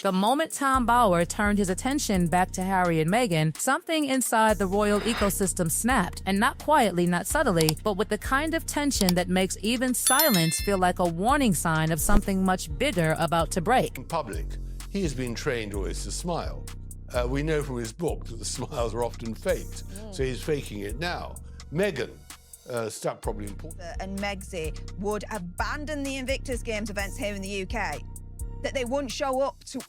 The moment Tom Bauer turned his attention back to Harry and Meghan, something inside the royal ecosystem snapped, and not quietly, not subtly, but with the kind of tension that makes even silence feel like a warning sign of something much bigger about to break. In public, he has been trained always to smile. We know from his book that the smiles are often faked, so he's faking it now. Meghan, stuff probably important. And Megxie would abandon the Invictus Games events here in the UK, that they wouldn't show up to...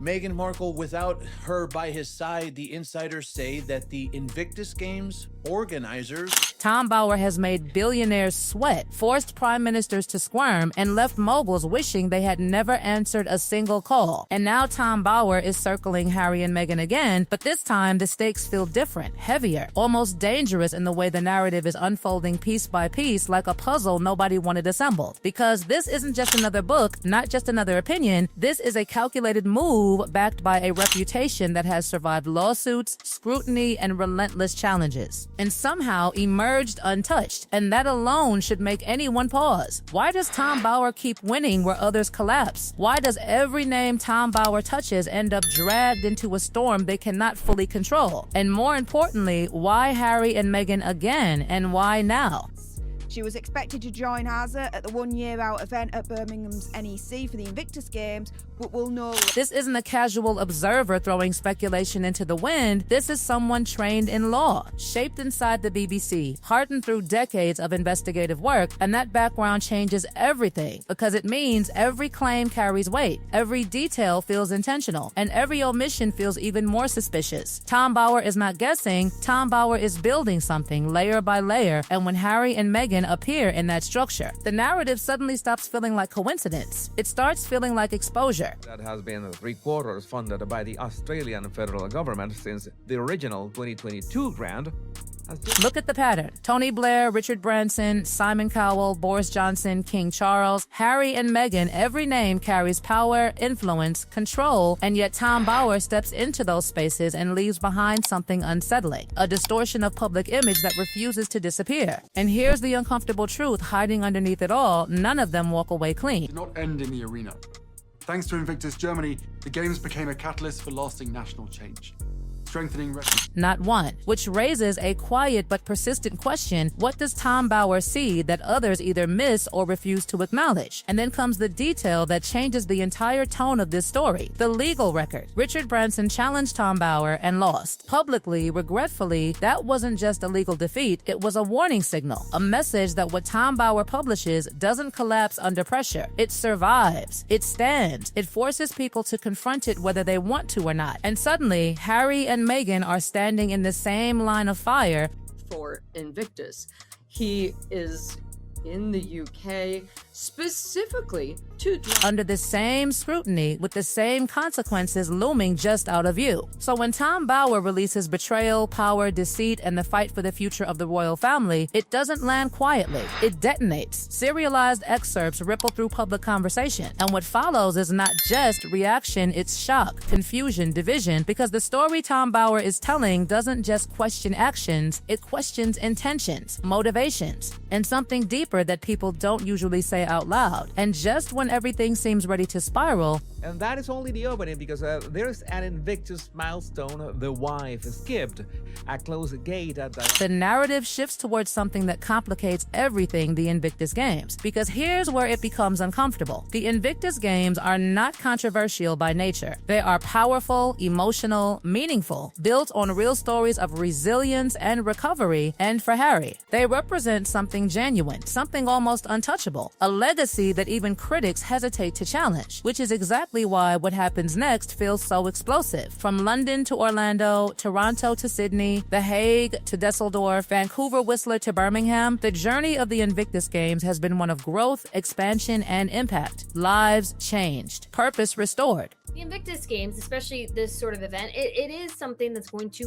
Meghan Markle, without her by his side, the insiders say that the Invictus Games organizers... Tom Bauer has made billionaires sweat, forced prime ministers to squirm, and left moguls wishing they had never answered a single call. And now Tom Bauer is circling Harry and Meghan again, but this time the stakes feel different, heavier, almost dangerous in the way the narrative is unfolding piece by piece like a puzzle nobody wanted assembled. Because this isn't just another book, not just another opinion, this is a calculated move backed by a reputation that has survived lawsuits, scrutiny, and relentless challenges, and somehow emerged untouched, and that alone should make anyone pause. Why does Tom Bauer keep winning where others collapse? Why does every name Tom Bauer touches end up dragged into a storm they cannot fully control? And more importantly, why Harry and Meghan again, and why now? She was expected to join Hazza at the one-year-out event at Birmingham's NEC for the Invictus Games, but we'll know... This isn't a casual observer throwing speculation into the wind. This is someone trained in law, shaped inside the BBC, hardened through decades of investigative work, and that background changes everything, because it means every claim carries weight, every detail feels intentional, and every omission feels even more suspicious. Tom Bauer is not guessing, Tom Bauer is building something layer by layer, and when Harry and Meghan appear in that structure, the narrative suddenly stops feeling like coincidence. It starts feeling like exposure. That has been 3/4 funded by the Australian federal government since the original 2022 grant. Look at the pattern. Tony Blair, Richard Branson, Simon Cowell, Boris Johnson, King Charles, Harry and Meghan, every name carries power, influence, control, and yet Tom Bauer steps into those spaces and leaves behind something unsettling, a distortion of public image that refuses to disappear. And here's the uncomfortable truth hiding underneath it all: none of them walk away clean. Did not end in the arena. Thanks to Invictus Germany, the Games became a catalyst for lasting national change. Strengthening not one, which raises a quiet but persistent question: what does Tom Bauer see that others either miss or refuse to acknowledge? And then comes the detail that changes the entire tone of this story: the legal record. Richard Branson challenged Tom Bauer and lost. Publicly, regretfully, that wasn't just a legal defeat, it was a warning signal, a message that what Tom Bauer publishes doesn't collapse under pressure. It survives, it stands, it forces people to confront it whether they want to or not. And suddenly, Harry and Meghan are standing in the same line of fire. For Invictus, he is in the UK specifically to under the same scrutiny with the same consequences looming just out of view. So when Tom Bauer releases betrayal, power, deceit, and the fight for the future of the royal family, it doesn't land quietly. It detonates. Serialized excerpts ripple through public conversation. And what follows is not just reaction, it's shock, confusion, division, because the story Tom Bauer is telling doesn't just question actions, it questions intentions, motivations, and something deeper that people don't usually say out loud. And just when everything seems ready to spiral, and that is only the opening, because there's an Invictus milestone the wife skipped, a closed gate at the narrative shifts towards something that complicates everything the Invictus Games. Because here's where it becomes uncomfortable. The Invictus Games are not controversial by nature. They are powerful, emotional, meaningful, built on real stories of resilience and recovery. And for Harry, they represent something genuine, something almost untouchable, a legacy that even critics hesitate to challenge, which is exactly why what happens next feels so explosive. From London to Orlando, Toronto to Sydney, The Hague to Dusseldorf, Vancouver Whistler to Birmingham, the journey of the Invictus Games has been one of growth, expansion, and impact. Lives changed, purpose restored. The Invictus Games, especially this sort of event, it is something that's going to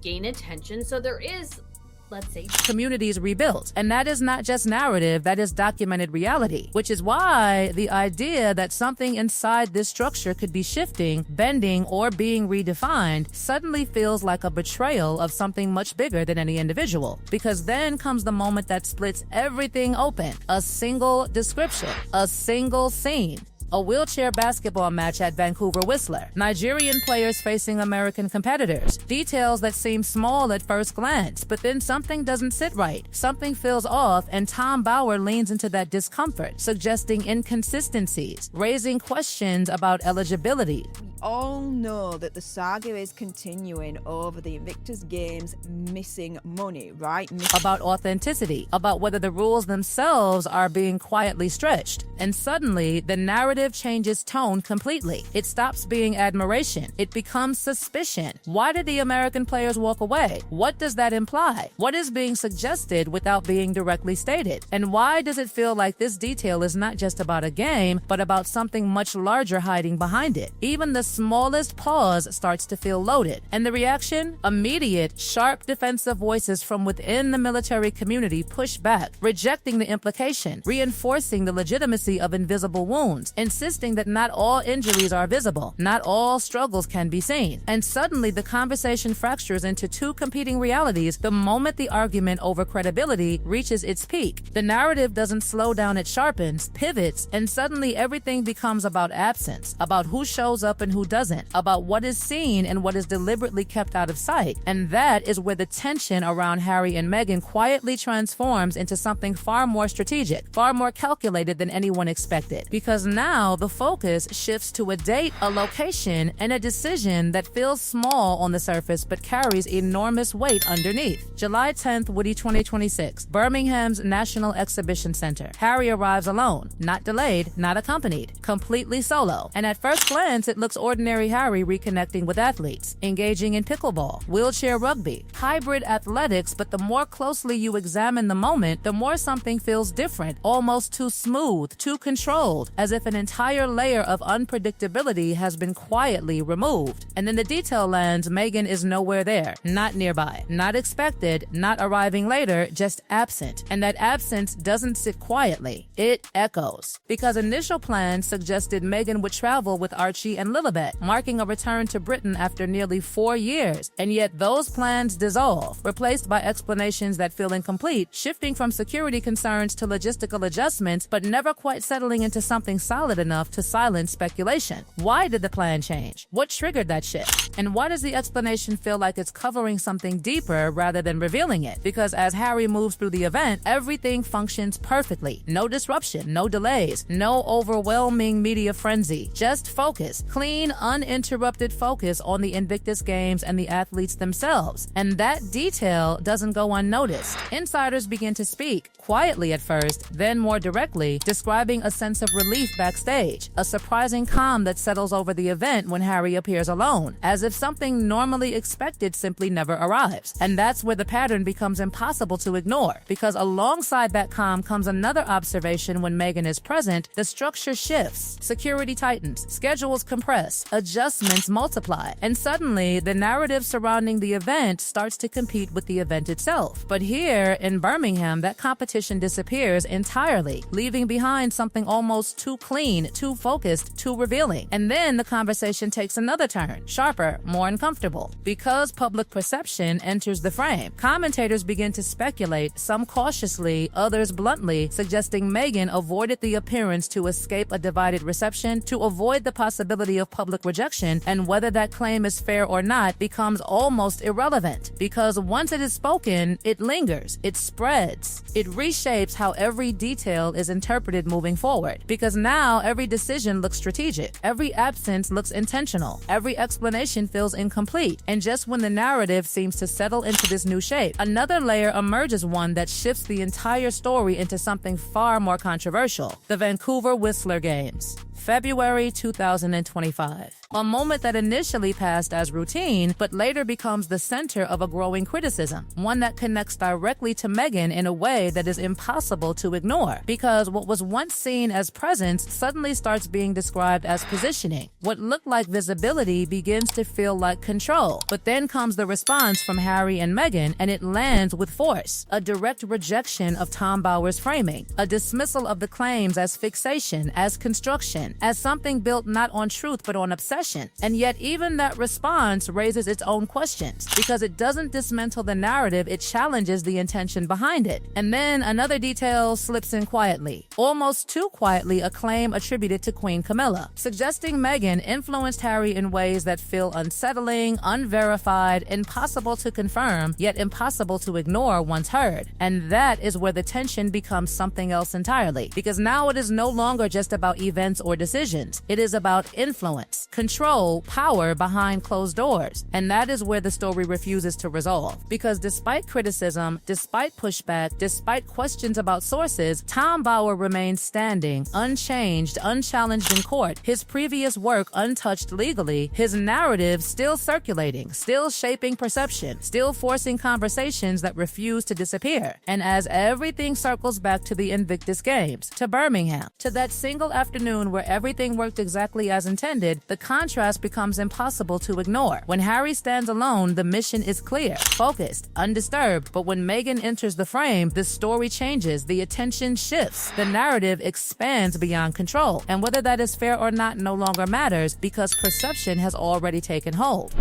gain attention. So there is, let's say, communities rebuilt. And that is not just narrative, that is documented reality, which is why the idea that something inside this structure could be shifting, bending, or being redefined suddenly feels like a betrayal of something much bigger than any individual. Because then comes the moment that splits everything open: a single description, a single scene. A wheelchair basketball match at Vancouver Whistler. Nigerian players facing American competitors. Details that seem small at first glance, but then something doesn't sit right. Something feels off, and Tom Bauer leans into that discomfort, suggesting inconsistencies, raising questions about eligibility. We all know that the saga is continuing over the Invictus Games missing money, right? About authenticity, about whether the rules themselves are being quietly stretched. And suddenly, the narrative changes tone completely. It stops being admiration. It becomes suspicion. Why did the American players walk away? What does that imply? What is being suggested without being directly stated? And why does it feel like this detail is not just about a game, but about something much larger hiding behind it? Even the smallest pause starts to feel loaded. And the reaction? Immediate, sharp defensive voices from within the military community push back, rejecting the implication, reinforcing the legitimacy of invisible wounds, insisting that not all injuries are visible, not all struggles can be seen. And suddenly the conversation fractures into two competing realities the moment the argument over credibility reaches its peak. The narrative doesn't slow down, it sharpens, pivots, and suddenly everything becomes about absence, about who shows up and who doesn't, about what is seen and what is deliberately kept out of sight. And that is where the tension around Harry and Meghan quietly transforms into something far more strategic, far more calculated than anyone expected. Because now the focus shifts to a date, a location, and a decision that feels small on the surface but carries enormous weight underneath. July 10th, Woody 2026, Birmingham's National Exhibition Center. Harry arrives alone, not delayed, not accompanied, completely solo. And at first glance, it looks ordinary Harry reconnecting with athletes, engaging in pickleball, wheelchair rugby, hybrid athletics, but the more closely you examine the moment, the more something feels different, almost too smooth, too controlled, as if an entire layer of unpredictability has been quietly removed. And in the detail lands, Meghan is nowhere there, not nearby, not expected, not arriving later, just absent. And that absence doesn't sit quietly, it echoes. Because initial plans suggested Meghan would travel with Archie and Lilibet, marking a return to Britain after nearly 4 years. And yet those plans dissolve, replaced by explanations that feel incomplete, shifting from security concerns to logistical adjustments, but never quite settling into something solid enough to silence speculation. Why did the plan change? What triggered that shift? And why does the explanation feel like it's covering something deeper rather than revealing it? Because as Harry moves through the event, everything functions perfectly. No disruption, no delays, no overwhelming media frenzy. Just focus. Clean, uninterrupted focus on the Invictus Games and the athletes themselves. And that detail doesn't go unnoticed. Insiders begin to speak, quietly at first, then more directly, describing a sense of relief backstage, a surprising calm that settles over the event when Harry appears alone, as if something normally expected simply never arrives. And that's where the pattern becomes impossible to ignore, because alongside that calm comes another observation. When Meghan is present, the structure shifts, security tightens, schedules compress, adjustments multiply, and suddenly the narrative surrounding the event starts to compete with the event itself. But here in Birmingham, that competition disappears entirely, leaving behind something almost too clean, too focused, too revealing. And then the conversation takes another turn, sharper, more uncomfortable. Because public perception enters the frame, commentators begin to speculate, some cautiously, others bluntly, suggesting Meghan avoided the appearance to escape a divided reception, to avoid the possibility of public rejection, and whether that claim is fair or not becomes almost irrelevant. Because once it is spoken, it lingers, it spreads, it reshapes how every detail is interpreted moving forward. Because now every decision looks strategic, every absence looks intentional, every explanation feels incomplete. And just when the narrative seems to settle into this new shape, another layer emerges, one that shifts the entire story into something far more controversial. The Vancouver Whistler Games. February 2025. A moment that initially passed as routine, but later becomes the center of a growing criticism, one that connects directly to Meghan in a way that is impossible to ignore, because what was once seen as presence suddenly starts being described as positioning. What looked like visibility begins to feel like control, but then comes the response from Harry and Meghan, and it lands with force. A direct rejection of Tom Bauer's framing, a dismissal of the claims as fixation, as construction, as something built not on truth but on obsession. succession. And yet even that response raises its own questions, because it doesn't dismantle the narrative, it challenges the intention behind it. And then another detail slips in quietly, almost too quietly, a claim attributed to Queen Camilla, suggesting Meghan influenced Harry in ways that feel unsettling, unverified, impossible to confirm, yet impossible to ignore once heard. And that is where the tension becomes something else entirely, because now it is no longer just about events or decisions. It is about influence, control, power behind closed doors. And that is where the story refuses to resolve. Because despite criticism, despite pushback, despite questions about sources, Tom Bower remains standing, unchanged, unchallenged in court, his previous work untouched legally, his narrative still circulating, still shaping perception, still forcing conversations that refuse to disappear. And as everything circles back to the Invictus Games, to Birmingham, to that single afternoon where everything worked exactly as intended, the contrast becomes impossible to ignore. When Harry stands alone, the mission is clear, focused, undisturbed. But when Meghan enters the frame, the story changes, the attention shifts, the narrative expands beyond control. And whether that is fair or not no longer matters, because perception has already taken hold.